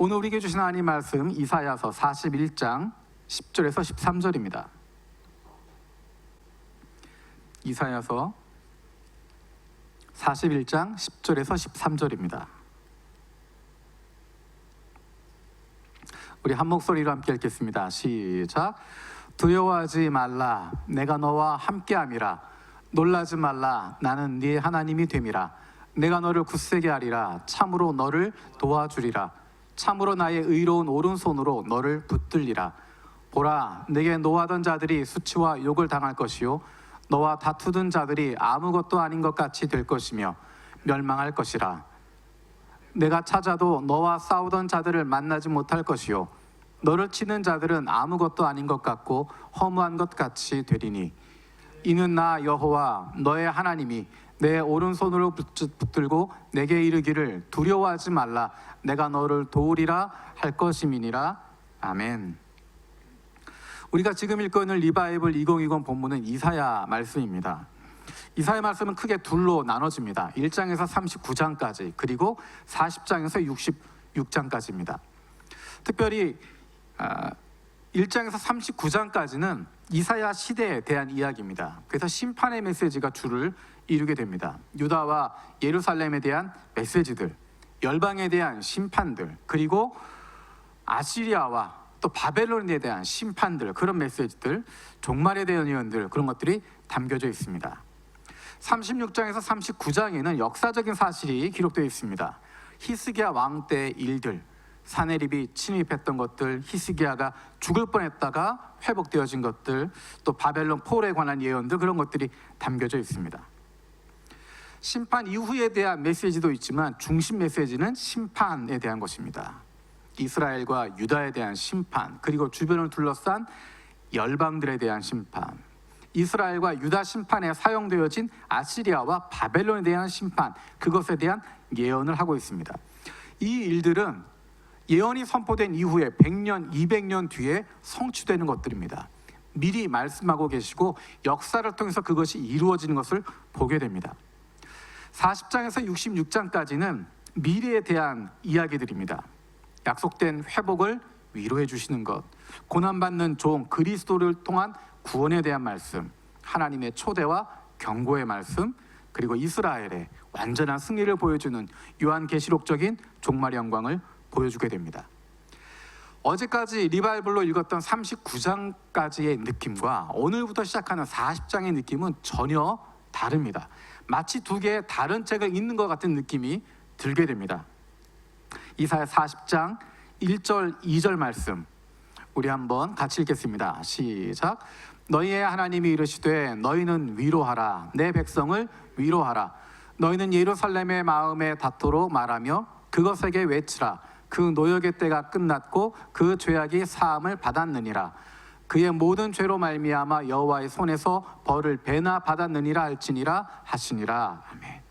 오늘 우리에게 주신 하나님 말씀 이사야서 41장 10절에서 13절입니다. 이사야서 41장 10절에서 13절입니다. 우리 한 목소리로 함께 읽겠습니다. 시작. 두려워하지 말라, 내가 너와 함께함이라. 놀라지 말라, 나는 네 하나님이 됨이라. 내가 너를 굳세게 하리라. 참으로 너를 도와주리라. 참으로 나의 의로운 오른손으로 너를 붙들리라. 보라, 내게 노하던 자들이 수치와 욕을 당할 것이요 너와 다투던 자들이 아무것도 아닌 것 같이 될 것이며 멸망할 것이라. 내가 찾아도 너와 싸우던 자들을 만나지 못할 것이요 너를 치는 자들은 아무것도 아닌 것 같고 허무한 것 같이 되리니, 이는 나 여호와 너의 하나님이 내 오른손으로 붙들고 내게 이르기를 두려워하지 말라, 내가 너를 도우리라 할 것임이니라. 아멘. 우리가 지금 읽고 있는 리바이블 2020 본문은 이사야 말씀입니다. 이사야 말씀은 크게 둘로 나눠집니다. 1장에서 39장까지, 그리고 40장에서 66장까지입니다. 특별히 1장에서 39장까지는 이사야 시대에 대한 이야기입니다. 그래서 심판의 메시지가 주를 이루게 됩니다. 유다와 예루살렘에 대한 메시지들, 열방에 대한 심판들, 그리고 아시리아와 또 바벨론에 대한 심판들, 그런 메시지들, 종말에 대한 예언들, 그런 것들이 담겨져 있습니다. 36장에서 39장에는 역사적인 사실이 기록되어 있습니다. 히스기야 왕 때의 일들, 사네립이 침입했던 것들, 히스기야가 죽을 뻔했다가 회복되어진 것들, 또 바벨론 포로에 관한 예언들, 그런 것들이 담겨져 있습니다. 심판 이후에 대한 메시지도 있지만 중심 메시지는 심판에 대한 것입니다. 이스라엘과 유다에 대한 심판, 그리고 주변을 둘러싼 열방들에 대한 심판, 이스라엘과 유다 심판에 사용되어진 아시리아와 바벨론에 대한 심판, 그것에 대한 예언을 하고 있습니다. 이 일들은 예언이 선포된 이후에 100년, 200년 뒤에 성취되는 것들입니다. 미리 말씀하고 계시고 역사를 통해서 그것이 이루어지는 것을 보게 됩니다. 40장에서 66장까지는 미래에 대한 이야기들입니다. 약속된 회복을 위로해 주시는 것, 고난받는 종 그리스도를 통한 구원에 대한 말씀, 하나님의 초대와 경고의 말씀, 그리고 이스라엘의 완전한 승리를 보여주는 요한계시록적인 종말의 영광을 보여주게 됩니다. 어제까지 리바이블로 읽었던 39장까지의 느낌과 오늘부터 시작하는 40장의 느낌은 전혀 다릅니다. 마치 두 개의 다른 책을 읽는 것 같은 느낌이 들게 됩니다. 이사야 40장 1절 2절 말씀 우리 한번 같이 읽겠습니다. 시작. 너희의 하나님이 이르시되 너희는 위로하라, 내 백성을 위로하라. 너희는 예루살렘의 마음에 닿도록 말하며 그것에게 외치라. 그 노역의 때가 끝났고 그 죄악이 사함을 받았느니라. 그의 모든 죄로 말미암아 여호와의 손에서 벌을 배나 받았느니라 할지니라 하시니라. 아멘.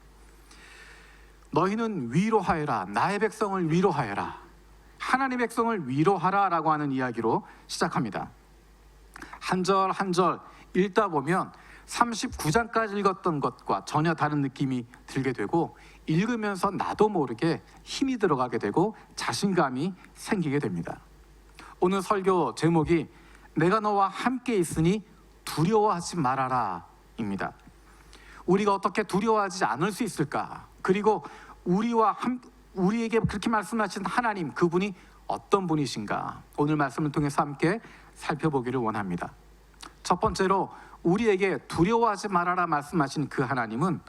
너희는 위로하여라, 나의 백성을 위로하여라. 하나님의 백성을 위로하라 라고 하는 이야기로 시작합니다. 한 절 한 절 읽다 보면 39장까지 읽었던 것과 전혀 다른 느낌이 들게 되고, 읽으면서 나도 모르게 힘이 들어가게 되고 자신감이 생기게 됩니다. 오늘 설교 제목이 내가 너와 함께 있으니 두려워하지 말아라 입니다. 우리가 어떻게 두려워하지 않을 수 있을까? 그리고 우리에게 그렇게 말씀하신 하나님, 그분이 어떤 분이신가? 오늘 말씀을 통해서 함께 살펴보기를 원합니다. 첫 번째로 우리에게 두려워하지 말아라 말씀하신 그 하나님은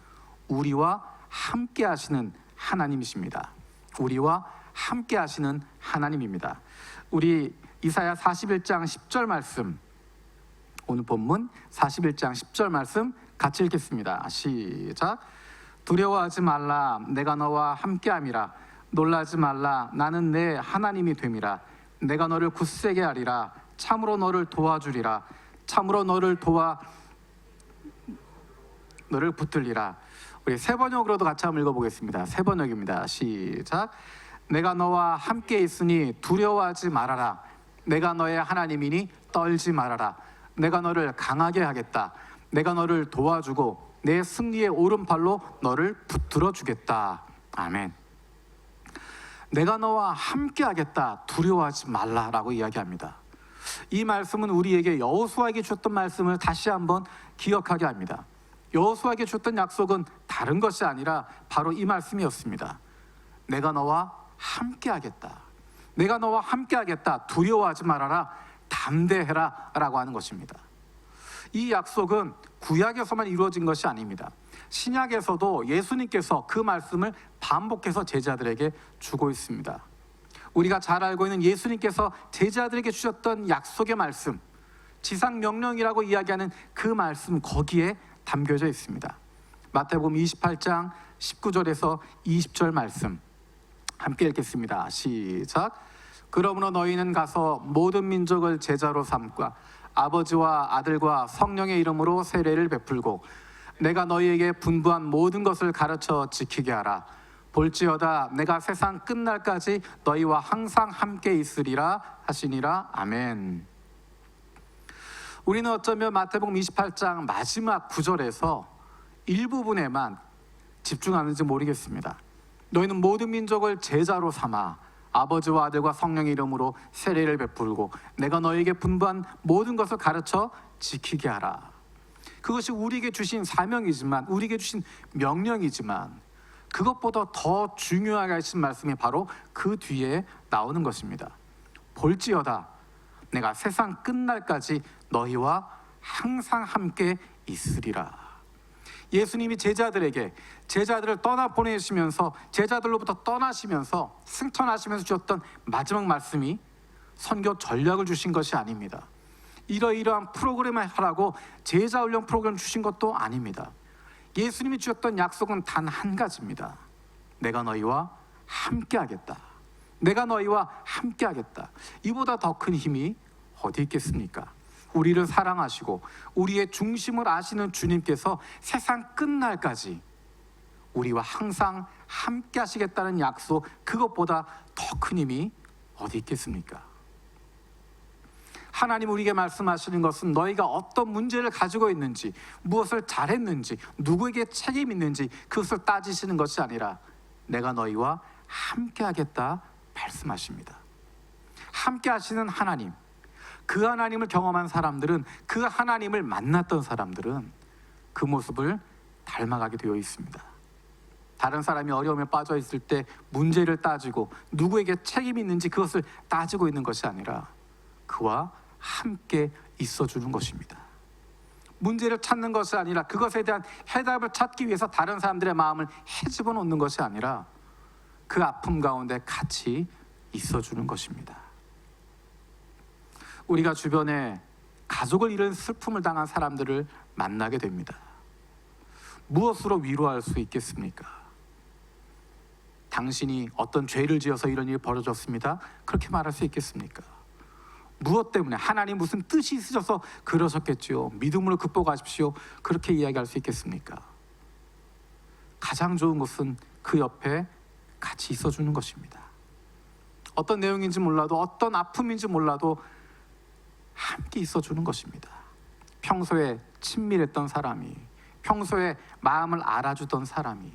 우리와 함께 하시는 하나님이십니다. 우리와 함께 하시는 하나님입니다. 우리 이사야 41장 10절 말씀, 오늘 본문 41장 10절 말씀 같이 읽겠습니다. 시작. 두려워하지 말라, 내가 너와 함께함이라. 놀라지 말라, 나는 내 하나님이 됨이라. 내가 너를 굳세게 하리라. 참으로 너를 도와주리라. 참으로 너를 붙들리라. 우리 새 번역으로도 같이 한번 읽어보겠습니다. 새 번역입니다. 시작. 내가 너와 함께 있으니 두려워하지 말아라. 내가 너의 하나님이니 떨지 말아라. 내가 너를 강하게 하겠다. 내가 너를 도와주고 내 승리의 오른팔로 너를 붙들어 주겠다. 아멘. 내가 너와 함께하겠다, 두려워하지 말라라고 이야기합니다. 이 말씀은 우리에게 여호수아에게 줬던 말씀을 다시 한번 기억하게 합니다. 여호수아에게 줬던 약속은 다른 것이 아니라 바로 이 말씀이었습니다. 내가 너와 함께하겠다, 내가 너와 함께하겠다, 두려워하지 말아라, 담대해라 라고 하는 것입니다. 이 약속은 구약에서만 이루어진 것이 아닙니다. 신약에서도 예수님께서 그 말씀을 반복해서 제자들에게 주고 있습니다. 우리가 잘 알고 있는 예수님께서 제자들에게 주셨던 약속의 말씀, 지상명령이라고 이야기하는 그 말씀, 거기에 담겨져 있습니다. 마태복음 28장 19절에서 20절 말씀 함께 읽겠습니다. 시작. 그러므로 너희는 가서 모든 민족을 제자로 삼고 아버지와 아들과 성령의 이름으로 세례를 베풀고 내가 너희에게 분부한 모든 것을 가르쳐 지키게 하라. 볼지어다 내가 세상 끝날까지 너희와 항상 함께 있으리라 하시니라. 아멘. 우리는 어쩌면 마태복음 28장 마지막 구절에서 일부분에만 집중하는지 모르겠습니다. 너희는 모든 민족을 제자로 삼아 아버지와 아들과 성령의 이름으로 세례를 베풀고 내가 너희에게 분부한 모든 것을 가르쳐 지키게 하라. 그것이 우리에게 주신 사명이지만, 우리에게 주신 명령이지만, 그것보다 더 중요하게 하신 말씀이 바로 그 뒤에 나오는 것입니다. 볼지어다 내가 세상 끝날까지 너희와 항상 함께 있으리라. 예수님이 제자들을 떠나보내시면서, 제자들로부터 떠나시면서 승천하시면서 주셨던 마지막 말씀이 선교 전략을 주신 것이 아닙니다. 이러이러한 프로그램을 하라고 제자 훈련 프로그램 주신 것도 아닙니다. 예수님이 주셨던 약속은 단 한 가지입니다. 내가 너희와 함께하겠다, 내가 너희와 함께하겠다. 이보다 더 큰 힘이 어디 있겠습니까? 우리를 사랑하시고 우리의 중심을 아시는 주님께서 세상 끝날까지 우리와 항상 함께 하시겠다는 약속, 그것보다 더 큰 힘이 어디 있겠습니까? 하나님 우리에게 말씀하시는 것은 너희가 어떤 문제를 가지고 있는지, 무엇을 잘했는지, 누구에게 책임이 있는지 그것을 따지시는 것이 아니라 내가 너희와 함께 하겠다 말씀하십니다. 함께 하시는 하나님, 그 하나님을 경험한 사람들은, 그 하나님을 만났던 사람들은 그 모습을 닮아가게 되어 있습니다. 다른 사람이 어려움에 빠져 있을 때 문제를 따지고 누구에게 책임이 있는지 그것을 따지고 있는 것이 아니라 그와 함께 있어주는 것입니다. 문제를 찾는 것이 아니라 그것에 대한 해답을 찾기 위해서 다른 사람들의 마음을 헤집어 놓는 것이 아니라 그 아픔 가운데 같이 있어주는 것입니다. 우리가 주변에 가족을 잃은 슬픔을 당한 사람들을 만나게 됩니다. 무엇으로 위로할 수 있겠습니까? 당신이 어떤 죄를 지어서 이런 일이 벌어졌습니다, 그렇게 말할 수 있겠습니까? 무엇 때문에, 하나님 무슨 뜻이 있으셔서 그러셨겠지요, 믿음으로 극복하십시오, 그렇게 이야기할 수 있겠습니까? 가장 좋은 것은 그 옆에 같이 있어주는 것입니다. 어떤 내용인지 몰라도, 어떤 아픔인지 몰라도 함께 있어주는 것입니다. 평소에 친밀했던 사람이, 평소에 마음을 알아주던 사람이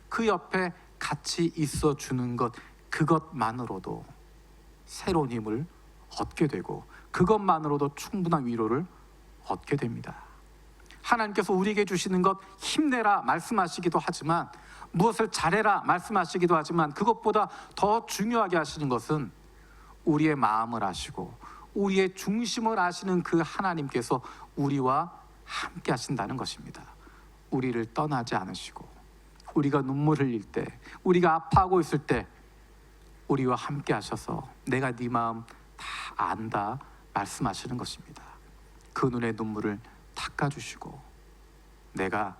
그 옆에 같이 있어주는 것, 그것만으로도 새로운 힘을 얻게 되고 그것만으로도 충분한 위로를 얻게 됩니다. 하나님께서 우리에게 주시는 것, 힘내라 말씀하시기도 하지만, 무엇을 잘해라 말씀하시기도 하지만, 그것보다 더 중요하게 하시는 것은 우리의 마음을 아시고 우리의 중심을 아시는 그 하나님께서 우리와 함께 하신다는 것입니다. 우리를 떠나지 않으시고, 우리가 눈물 흘릴 때, 우리가 아파하고 있을 때 우리와 함께 하셔서 내가 네 마음 다 안다 말씀하시는 것입니다. 그 눈의 눈물을 닦아주시고, 내가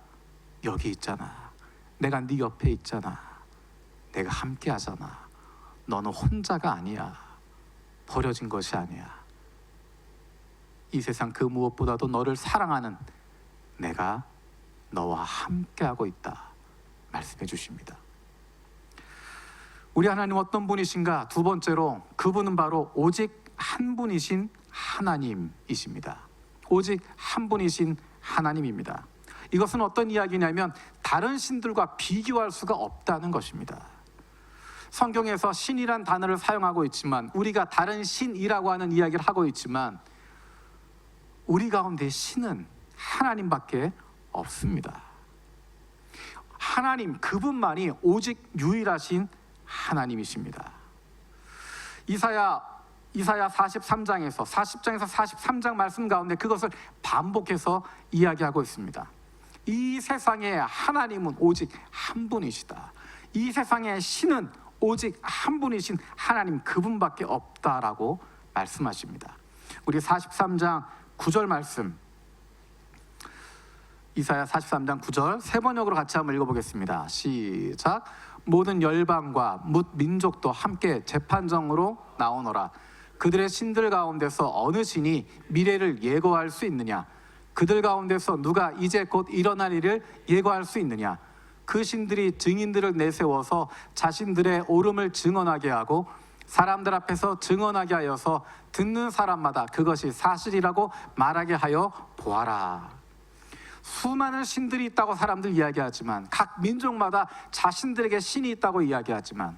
여기 있잖아, 내가 네 옆에 있잖아, 내가 함께 하잖아, 너는 혼자가 아니야, 버려진 것이 아니야, 이 세상 그 무엇보다도 너를 사랑하는 내가 너와 함께하고 있다 말씀해 주십니다. 우리 하나님 어떤 분이신가? 두 번째로, 그분은 바로 오직 한 분이신 하나님이십니다. 오직 한 분이신 하나님입니다. 이것은 어떤 이야기냐면 다른 신들과 비교할 수가 없다는 것입니다. 성경에서 신이란 단어를 사용하고 있지만, 우리가 다른 신이라고 하는 이야기를 하고 있지만, 우리 가운데 신은 하나님밖에 없습니다. 하나님 그분만이 오직 유일하신 하나님이십니다. 이사야 43장에서 43장 말씀 가운데 그것을 반복해서 이야기하고 있습니다. 이 세상에 하나님은 오직 한 분이시다. 이 세상에 신은 오직 한 분이신 하나님 그분밖에 없다라고 말씀하십니다. 우리 43장 9절 말씀, 이사야 43장 9절 세 번역으로 같이 한번 읽어보겠습니다. 시작. 모든 열방과 뭇 민족도 함께 재판정으로 나오너라. 그들의 신들 가운데서 어느 신이 미래를 예고할 수 있느냐? 그들 가운데서 누가 이제 곧 일어날 일을 예고할 수 있느냐? 그 신들이 증인들을 내세워서 자신들의 옳음을 증언하게 하고 사람들 앞에서 증언하게 하여서 듣는 사람마다 그것이 사실이라고 말하게 하여 보아라. 수많은 신들이 있다고 사람들 이야기하지만, 각 민족마다 자신들에게 신이 있다고 이야기하지만,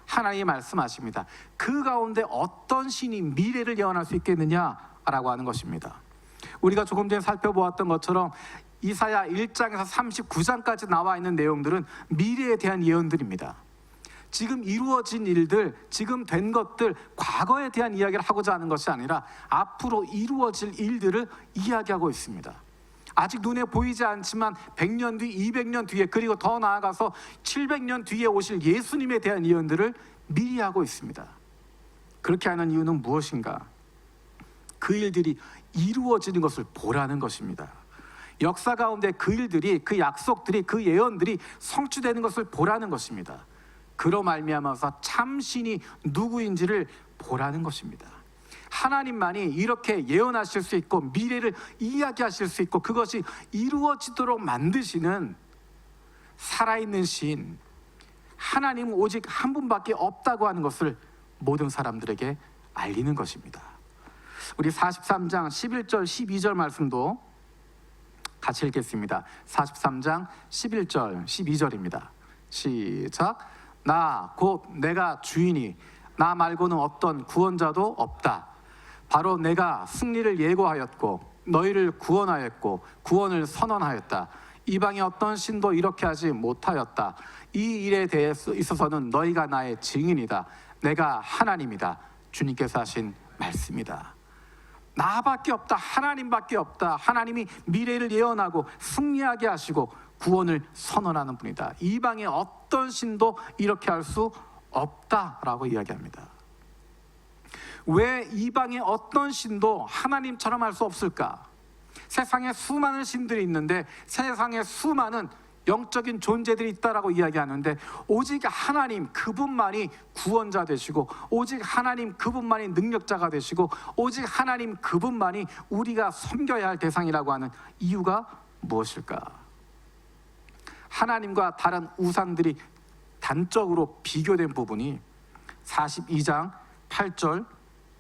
하나님이 말씀하십니다. 그 가운데 어떤 신이 미래를 예언할 수 있겠느냐라고 하는 것입니다. 우리가 조금 전에 살펴보았던 것처럼 이사야 1장에서 39장까지 나와 있는 내용들은 미래에 대한 예언들입니다. 지금 이루어진 일들, 지금 된 것들, 과거에 대한 이야기를 하고자 하는 것이 아니라 앞으로 이루어질 일들을 이야기하고 있습니다. 아직 눈에 보이지 않지만 100년 뒤, 200년 뒤에, 그리고 더 나아가서 700년 뒤에 오실 예수님에 대한 예언들을 미리 하고 있습니다. 그렇게 하는 이유는 무엇인가? 그 일들이 이루어지는 것을 보라는 것입니다. 역사 가운데 그 일들이, 그 약속들이, 그 예언들이 성취되는 것을 보라는 것입니다. 그로 말미암아서 참신이 누구인지를 보라는 것입니다. 하나님만이 이렇게 예언하실 수 있고 미래를 이야기하실 수 있고 그것이 이루어지도록 만드시는 살아있는 신, 하나님은 오직 한 분밖에 없다고 하는 것을 모든 사람들에게 알리는 것입니다. 우리 43장 11절 12절 말씀도 같이 읽겠습니다. 43장 11절 12절입니다. 시작. 나 곧 내가 주이니 나 말고는 어떤 구원자도 없다. 바로 내가 승리를 예고하였고 너희를 구원하였고 구원을 선언하였다. 이방의 어떤 신도 이렇게 하지 못하였다. 이 일에 대해 있어서는 너희가 나의 증인이다. 내가 하나님이다. 주님께서 하신 말씀이다. 나밖에 없다. 하나님밖에 없다. 하나님이 미래를 예언하고 승리하게 하시고 구원을 선언하는 분이다. 이방의 어떤 신도 이렇게 할 수 없다라고 이야기합니다. 왜 이방의 어떤 신도 하나님처럼 할 수 없을까? 세상에 수많은 신들이 있는데, 세상에 수많은 영적인 존재들이 있다라고 이야기하는데, 오직 하나님 그분만이 구원자 되시고, 오직 하나님 그분만이 능력자가 되시고, 오직 하나님 그분만이 우리가 섬겨야 할 대상이라고 하는 이유가 무엇일까? 하나님과 다른 우상들이 단적으로 비교된 부분이 42장 8절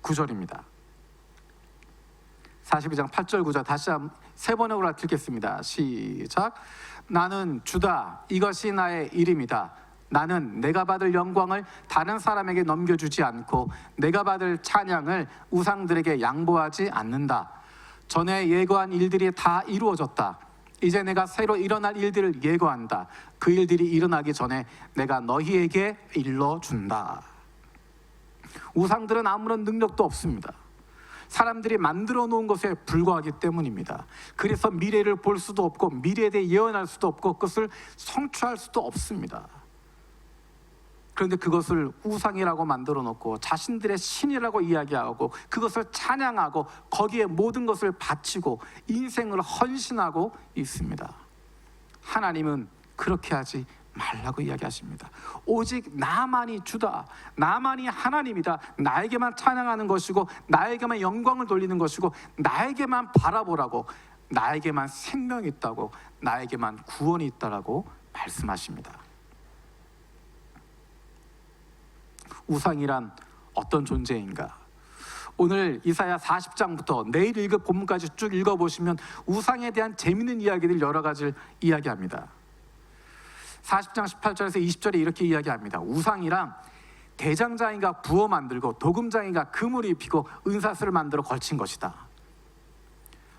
9절입니다. 42장 8절 9절 다시 한번 세 번역으로 읽겠습니다. 시작. 나는 주다. 이것이 나의 이름이다. 나는 내가 받을 영광을 다른 사람에게 넘겨주지 않고 내가 받을 찬양을 우상들에게 양보하지 않는다. 전에 예고한 일들이 다 이루어졌다. 이제 내가 새로 일어날 일들을 예고한다. 그 일들이 일어나기 전에 내가 너희에게 일러준다. 우상들은 아무런 능력도 없습니다. 사람들이 만들어 놓은 것에 불과하기 때문입니다. 그래서 미래를 볼 수도 없고 미래에 대해 예언할 수도 없고 그것을 성취할 수도 없습니다. 그런데 그것을 우상이라고 만들어 놓고 자신들의 신이라고 이야기하고 그것을 찬양하고 거기에 모든 것을 바치고 인생을 헌신하고 있습니다. 하나님은 그렇게 하지 말라고 이야기하십니다. 오직 나만이 주다. 나만이 하나님이다. 나에게만 찬양하는 것이고 나에게만 영광을 돌리는 것이고 나에게만 바라보라고, 나에게만 생명이 있다고, 나에게만 구원이 있다라고 말씀하십니다. 우상이란 어떤 존재인가? 오늘 이사야 40장부터 내일 읽을 본문까지 쭉 읽어보시면 우상에 대한 재미있는 이야기들 여러 가지를 이야기합니다. 40장 18절에서 20절에 이렇게 이야기합니다. 우상이란 대장장이가 부어 만들고 도금장이가 금을 입히고 은사슬을 만들어 걸친 것이다.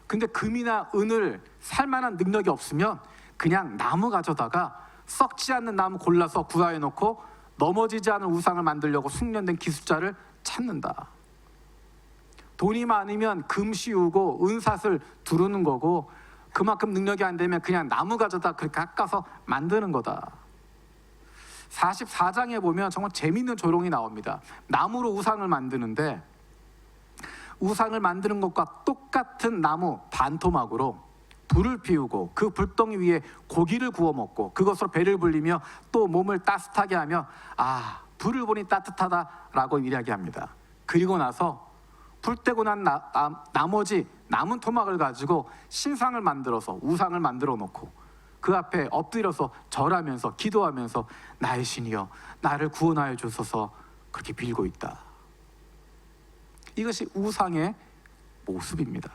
근데 금이나 은을 살 만한 능력이 없으면 그냥 나무 가져다가 썩지 않는 나무 골라서 구하여 놓고 넘어지지 않은 우상을 만들려고 숙련된 기술자를 찾는다. 돈이 많으면 금 씌우고 은사슬 두르는 거고, 그만큼 능력이 안 되면 그냥 나무 가져다 그렇게 깎아서 만드는 거다. 44장에 보면 정말 재미있는 조롱이 나옵니다. 나무로 우상을 만드는데, 우상을 만드는 것과 똑같은 나무 반토막으로 불을 피우고 그 불덩이 위에 고기를 구워 먹고 그것으로 배를 불리며 또 몸을 따뜻하게 하며 불을 보니 따뜻하다라고 이야기합니다. 그리고 나서 불 떼고 난 나머지 남은 토막을 가지고 신상을 만들어서 우상을 만들어 놓고 그 앞에 엎드려서 절하면서 기도하면서 나의 신이여 나를 구원하여 주소서 그렇게 빌고 있다. 이것이 우상의 모습입니다.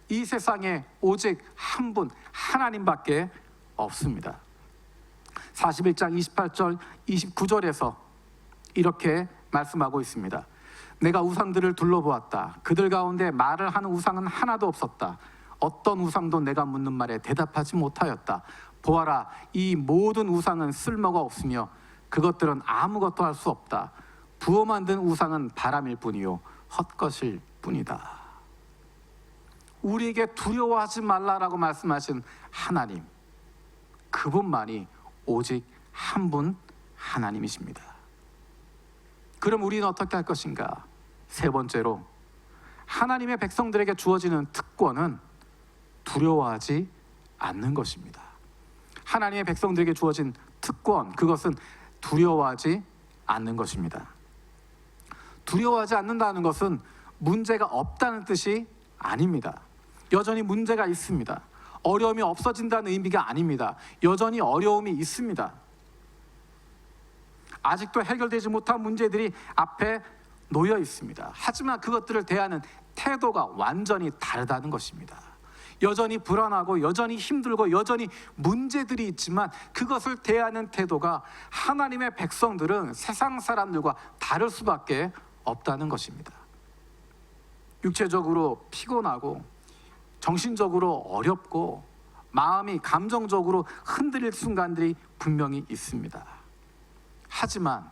이 세상에 오직 한 분 하나님밖에 없습니다. 41장 28절 29절에서 이렇게 말씀하고 있습니다. 내가 우상들을 둘러보았다. 그들 가운데 말을 하는 우상은 하나도 없었다. 어떤 우상도 내가 묻는 말에 대답하지 못하였다. 보아라, 이 모든 우상은 쓸모가 없으며 그것들은 아무것도 할 수 없다. 부어 만든 우상은 바람일 뿐이요 헛것일 뿐이다. 우리에게 두려워하지 말라라고 말씀하신 하나님, 그분만이 오직 한 분 하나님이십니다. 그럼 우리는 어떻게 할 것인가? 세 번째로, 하나님의 백성들에게 주어지는 특권은 두려워하지 않는 것입니다. 하나님의 백성들에게 주어진 특권, 그것은 두려워하지 않는 것입니다. 두려워하지 않는다는 것은 문제가 없다는 뜻이 아닙니다. 여전히 문제가 있습니다. 어려움이 없어진다는 의미가 아닙니다. 여전히 어려움이 있습니다. 아직도 해결되지 못한 문제들이 앞에 놓여 있습니다. 하지만 그것들을 대하는 태도가 완전히 다르다는 것입니다. 여전히 불안하고 여전히 힘들고 여전히 문제들이 있지만 그것을 대하는 태도가 하나님의 백성들은 세상 사람들과 다를 수밖에 없다는 것입니다. 육체적으로 피곤하고 정신적으로 어렵고 마음이 감정적으로 흔들릴 순간들이 분명히 있습니다. 하지만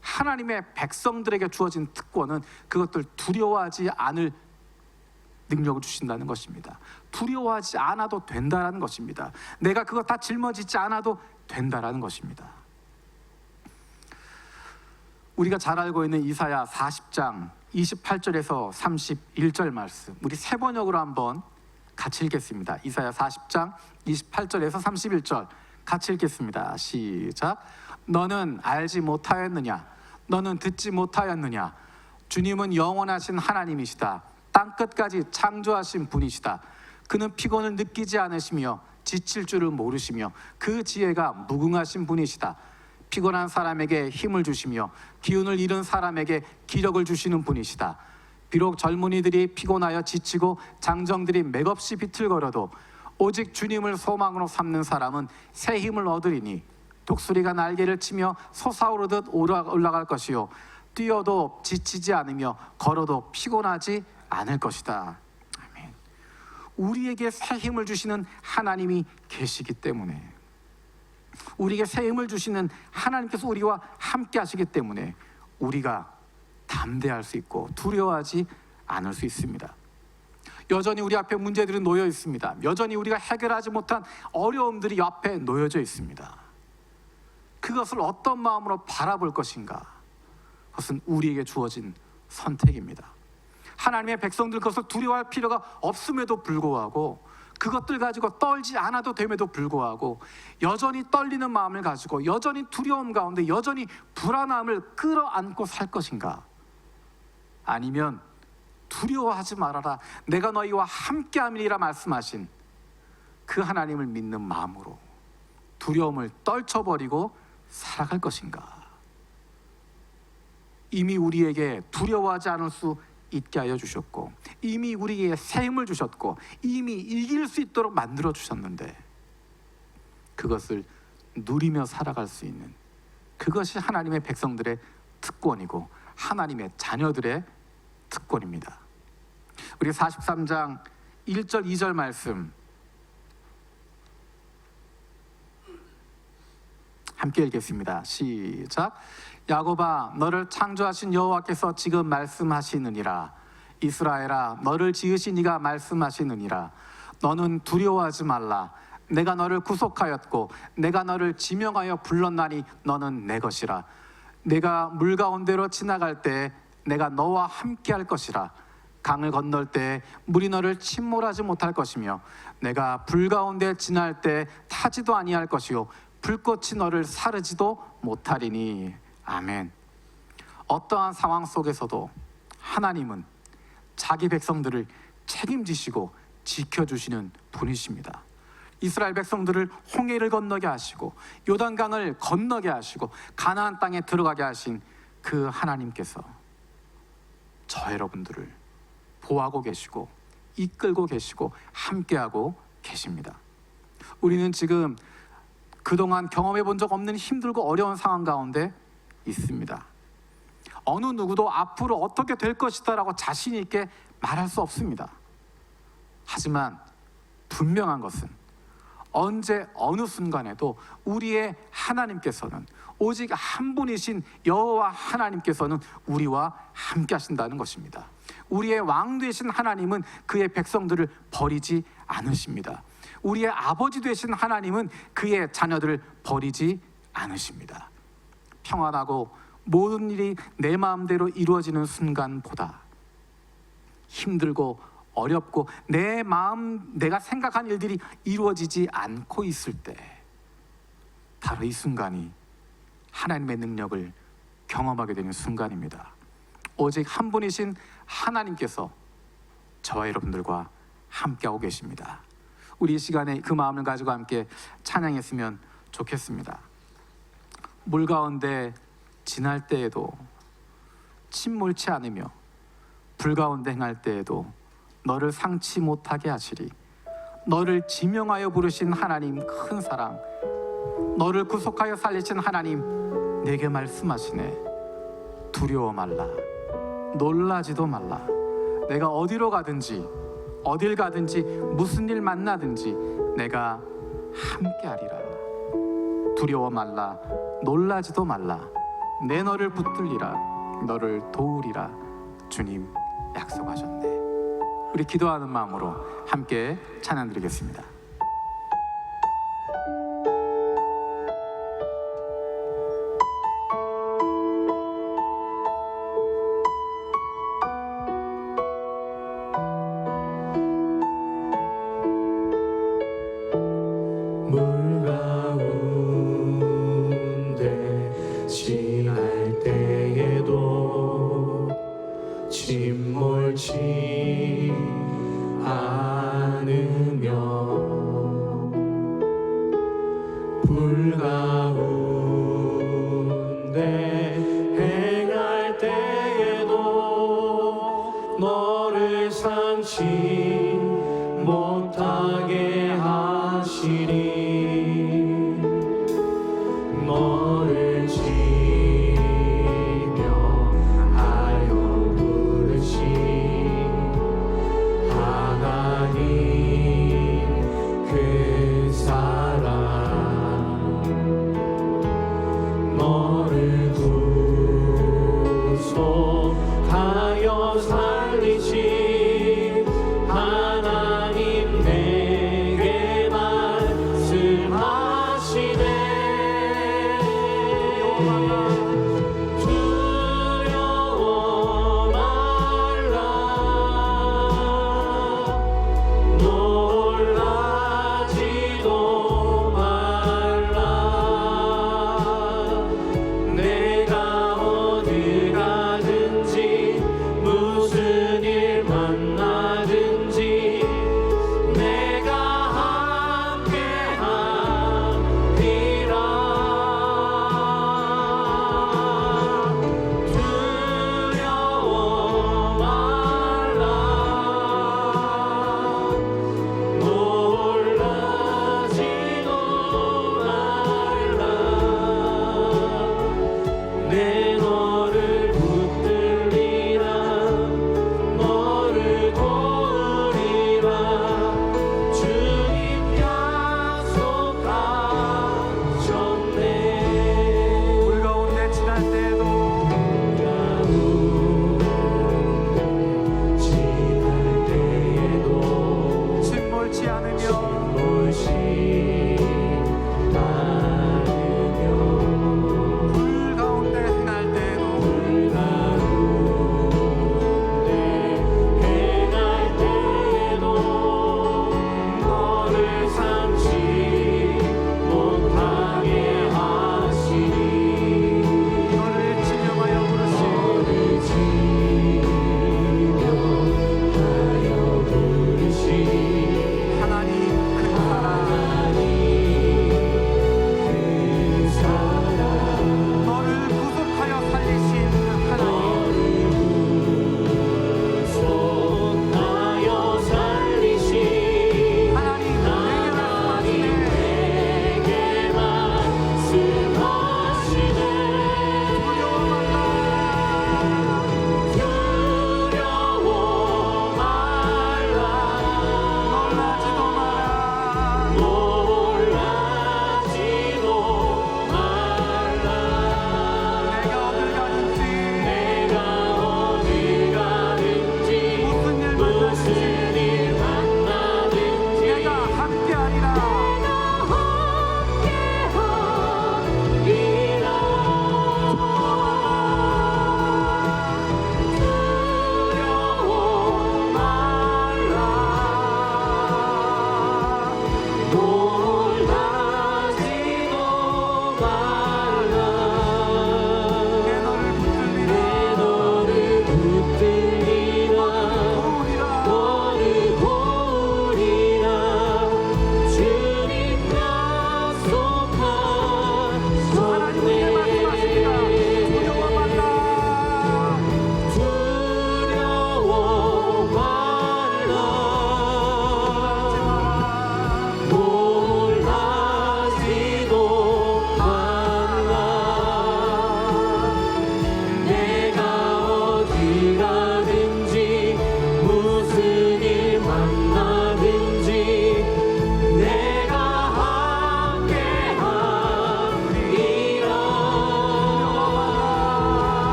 하나님의 백성들에게 주어진 특권은 그것들 두려워하지 않을 능력을 주신다는 것입니다. 두려워하지 않아도 된다는 것입니다. 내가 그거 다 짊어지지 않아도 된다는 것입니다. 우리가 잘 알고 있는 이사야 40장 28절에서 31절 말씀, 우리 세 번역으로 한번 같이 읽겠습니다. 이사야 40장 28절에서 31절 같이 읽겠습니다. 시작. 너는 알지 못하였느냐? 너는 듣지 못하였느냐? 주님은 영원하신 하나님이시다. 땅끝까지 창조하신 분이시다. 그는 피곤을 느끼지 않으시며 지칠 줄을 모르시며 그 지혜가 무궁하신 분이시다. 피곤한 사람에게 힘을 주시며 기운을 잃은 사람에게 기력을 주시는 분이시다. 비록 젊은이들이 피곤하여 지치고 장정들이 맥없이 비틀거려도 오직 주님을 소망으로 삼는 사람은 새 힘을 얻으리니 독수리가 날개를 치며 솟아오르듯 올라갈 것이요 뛰어도 지치지 않으며 걸어도 피곤하지 않을 것이다. 아멘. 우리에게 새 힘을 주시는 하나님이 계시기 때문에, 우리에게 새 힘을 주시는 하나님께서 우리와 함께 하시기 때문에 우리가 담대할 수 있고 두려워하지 않을 수 있습니다. 여전히 우리 앞에 문제들은 놓여 있습니다. 여전히 우리가 해결하지 못한 어려움들이 옆에 놓여져 있습니다. 그것을 어떤 마음으로 바라볼 것인가? 그것은 우리에게 주어진 선택입니다. 하나님의 백성들 그것을 두려워할 필요가 없음에도 불구하고, 그것들 가지고 떨지 않아도 됨에도 불구하고 여전히 떨리는 마음을 가지고 여전히 두려움 가운데 여전히 불안함을 끌어안고 살 것인가? 아니면 두려워하지 말아라, 내가 너희와 함께함이라 말씀하신 그 하나님을 믿는 마음으로 두려움을 떨쳐버리고 살아갈 것인가? 이미 우리에게 두려워하지 않을 수 있게 하여 주셨고, 이미 우리에게 새 힘을 주셨고, 이미 이길 수 있도록 만들어 주셨는데 그것을 누리며 살아갈 수 있는, 그것이 하나님의 백성들의 특권이고 하나님의 자녀들의 특권입니다. 우리 43장 1절 2절 말씀 함께 읽겠습니다. 시작. 야곱아, 너를 창조하신 여호와께서 지금 말씀하시느니라. 이스라엘아, 너를 지으신 이가 말씀하시느니라. 너는 두려워하지 말라. 내가 너를 구속하였고 내가 너를 지명하여 불렀나니 너는 내 것이라. 내가 물 가운데로 지나갈 때 내가 너와 함께 할 것이라. 강을 건널 때 물이 너를 침몰하지 못할 것이며 내가 불 가운데 지날 때 타지도 아니할 것이요 불꽃이 너를 사르지도 못하리니. 아멘. 어떠한 상황 속에서도 하나님은 자기 백성들을 책임지시고 지켜주시는 분이십니다. 이스라엘 백성들을 홍해를 건너게 하시고 요단강을 건너게 하시고 가나안 땅에 들어가게 하신 그 하나님께서 저 여러분들을 보호하고 계시고 이끌고 계시고 함께하고 계십니다. 우리는 지금 그동안 경험해 본 적 없는 힘들고 어려운 상황 가운데 있습니다. 어느 누구도 앞으로 어떻게 될 것이다 라고 자신 있게 말할 수 없습니다. 하지만 분명한 것은 언제 어느 순간에도 우리의 하나님께서는, 오직 한 분이신 여호와 하나님께서는 우리와 함께 하신다는 것입니다. 우리의 왕 되신 하나님은 그의 백성들을 버리지 않으십니다. 우리의 아버지 되신 하나님은 그의 자녀들을 버리지 않으십니다. 평안하고 모든 일이 내 마음대로 이루어지는 순간보다 힘들고 어렵고 내가 생각한 일들이 이루어지지 않고 있을 때, 바로 이 순간이 하나님의 능력을 경험하게 되는 순간입니다. 오직 한 분이신 하나님께서 저와 여러분들과 함께하고 계십니다. 우리 이 시간에 그 마음을 가지고 함께 찬양했으면 좋겠습니다. 물 가운데 지날 때에도 침몰치 않으며 불 가운데 행할 때에도 너를 상치 못하게 하시리. 너를 지명하여 부르신 하나님 큰 사랑, 너를 구속하여 살리신 하나님 내게 말씀하시네. 두려워 말라. 놀라지도 말라. 내가 어디로 가든지 어딜 가든지 무슨 일 만나든지 내가 함께하리라. 두려워 말라. 놀라지도 말라. 내 너를 붙들리라. 너를 도우리라. 주님 약속하셨네. 우리 기도하는 마음으로 함께 찬양 드리겠습니다. 물 가운데 지날 때에도 침몰치 않으며 불 가운데 행할 때에도 너를 상치 못하게 하시리. 너를 지명하여 부르신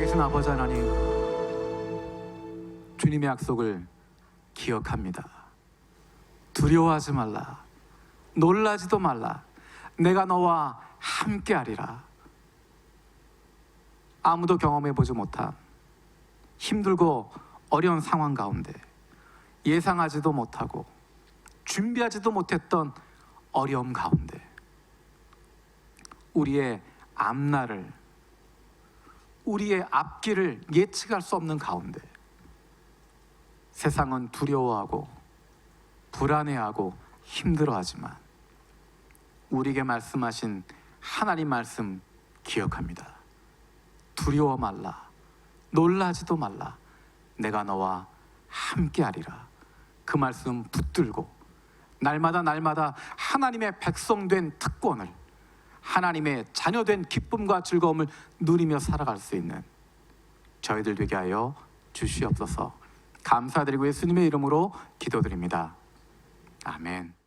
살아계신 아버지 하나님, 주님의 약속을 기억합니다. 두려워하지 말라, 놀라지도 말라, 내가 너와 함께하리라. 아무도 경험해보지 못한 힘들고 어려운 상황 가운데, 예상하지도 못하고 준비하지도 못했던 어려움 가운데, 우리의 앞날을, 우리의 앞길을 예측할 수 없는 가운데 세상은 두려워하고 불안해하고 힘들어하지만 우리에게 말씀하신 하나님 말씀 기억합니다. 두려워 말라, 놀라지도 말라, 내가 너와 함께하리라. 그 말씀 붙들고 날마다 하나님의 백성된 특권을, 하나님의 자녀된 기쁨과 즐거움을 누리며 살아갈 수 있는 저희들 되게 하여 주시옵소서. 감사드리고 예수님의 이름으로 기도드립니다. 아멘.